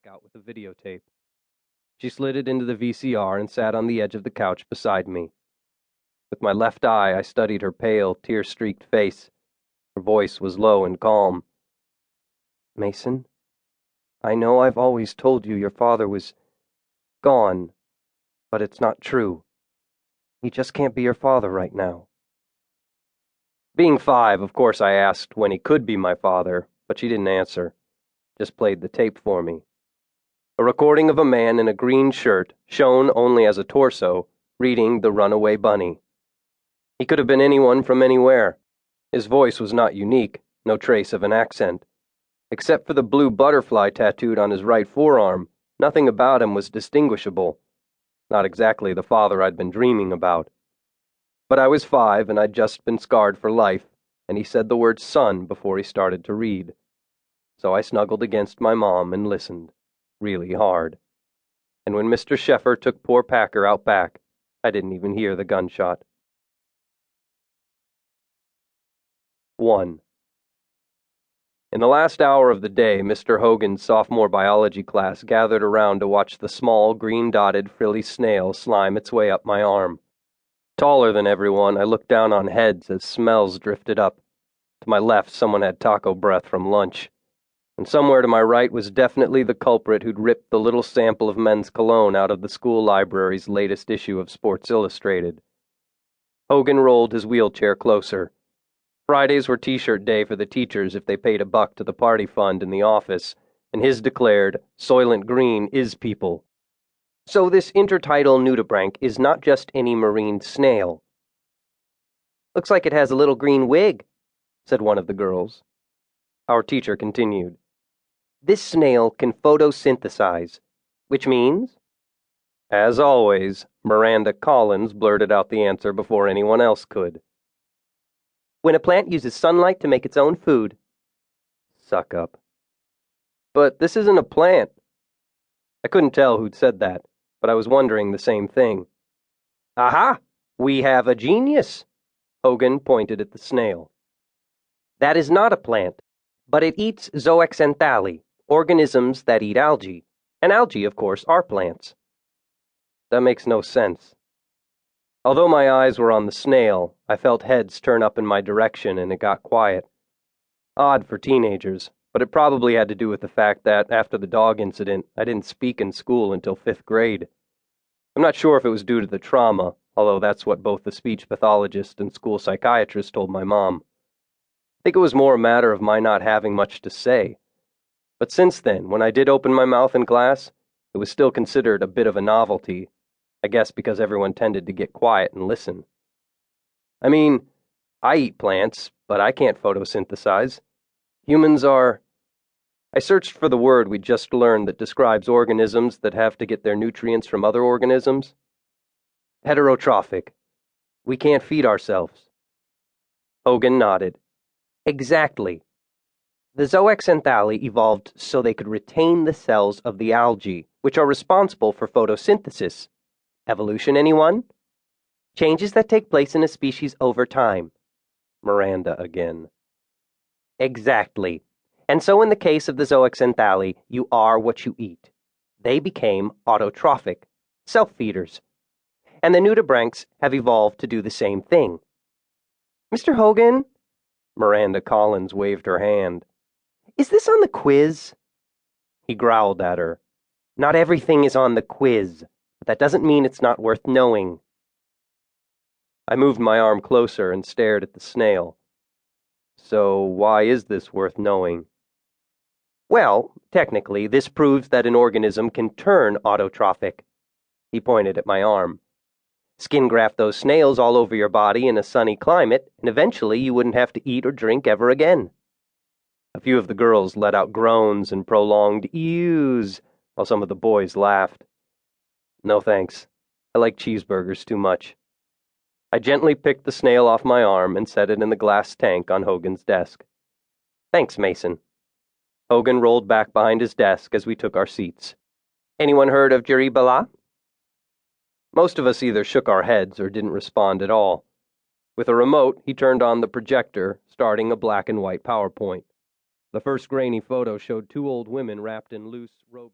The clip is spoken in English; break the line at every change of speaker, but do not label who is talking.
back out with a videotape. She slid it into the VCR and sat on the edge of the couch beside me. With my left eye, I studied her pale, tear-streaked face. Her voice was low and calm. "Mason, I know I've always told you your father was gone, but it's not true. He just can't be your father right now." Being 5, of course I asked when he could be my father, but she didn't answer. Just played the tape for me. A recording of a man in a green shirt, shown only as a torso, reading The Runaway Bunny. He could have been anyone from anywhere. His voice was not unique, no trace of an accent. Except for the blue butterfly tattooed on his right forearm, nothing about him was distinguishable. Not exactly the father I'd been dreaming about. But I was 5 and I'd just been scarred for life, and he said the word son before he started to read. So I snuggled against my mom and listened, really hard. And when Mr. Sheffer took poor Packer out back, I didn't even hear the gunshot. 1. In the last hour of the day, Mr. Hogan's sophomore biology class gathered around to watch the small, green-dotted, frilly snail slime its way up my arm. Taller than everyone, I looked down on heads as smells drifted up. To my left, someone had taco breath from lunch. And somewhere to my right was definitely the culprit who'd ripped the little sample of men's cologne out of the school library's latest issue of Sports Illustrated. Hogan rolled his wheelchair closer. Fridays were T-shirt day for the teachers if they paid $1 to the party fund in the office, and his declared, Soylent Green is people. So this intertidal nudibranch is not just any marine snail. "Looks like it has a little green wig," said one of the girls. Our teacher continued. "This snail can photosynthesize, which means..." As always, Miranda Collins blurted out the answer before anyone else could. "When a plant uses sunlight to make its own food." Suck up. "But this isn't a plant." I couldn't tell who'd said that, but I was wondering the same thing. "Aha! We have a genius!" Hogan pointed at the snail. "That is not a plant, but it eats zooxanthellae, organisms that eat algae, and algae, of course, are plants." That makes no sense. Although my eyes were on the snail, I felt heads turn up in my direction and it got quiet. Odd for teenagers, but it probably had to do with the fact that, after the dog incident, I didn't speak in school until 5th grade. I'm not sure if it was due to the trauma, although that's what both the speech pathologist and school psychiatrist told my mom. I think it was more a matter of my not having much to say. But since then, when I did open my mouth in class, it was still considered a bit of a novelty, I guess because everyone tended to get quiet and listen. I mean, I eat plants, but I can't photosynthesize. Humans are... I searched for the word we just learned that describes organisms that have to get their nutrients from other organisms. Heterotrophic. We can't feed ourselves. Hogan nodded. Exactly. The zooxanthellae evolved so they could retain the cells of the algae, which are responsible for photosynthesis. Evolution, anyone? Changes that take place in a species over time. Miranda again. Exactly. And so in the case of the zooxanthellae, you are what you eat. They became autotrophic, self-feeders. And the nudibranchs have evolved to do the same thing. "Mr. Hogan?" Miranda Collins waved her hand. "Is this on the quiz?" He growled at her. "Not everything is on the quiz, but that doesn't mean it's not worth knowing." I moved my arm closer and stared at the snail. "So why is this worth knowing?" "Well, technically, this proves that an organism can turn autotrophic." He pointed at my arm. "Skin graft those snails all over your body in a sunny climate, and eventually you wouldn't have to eat or drink ever again." A few of the girls let out groans and prolonged ews, while some of the boys laughed. No thanks. I like cheeseburgers too much. I gently picked the snail off my arm and set it in the glass tank on Hogan's desk. "Thanks, Mason." Hogan rolled back behind his desk as we took our seats. "Anyone heard of Jiri Bala?" Most of us either shook our heads or didn't respond at all. With a remote, he turned on the projector, starting a black and white PowerPoint. The first grainy photo showed 2 old women wrapped in loose robe.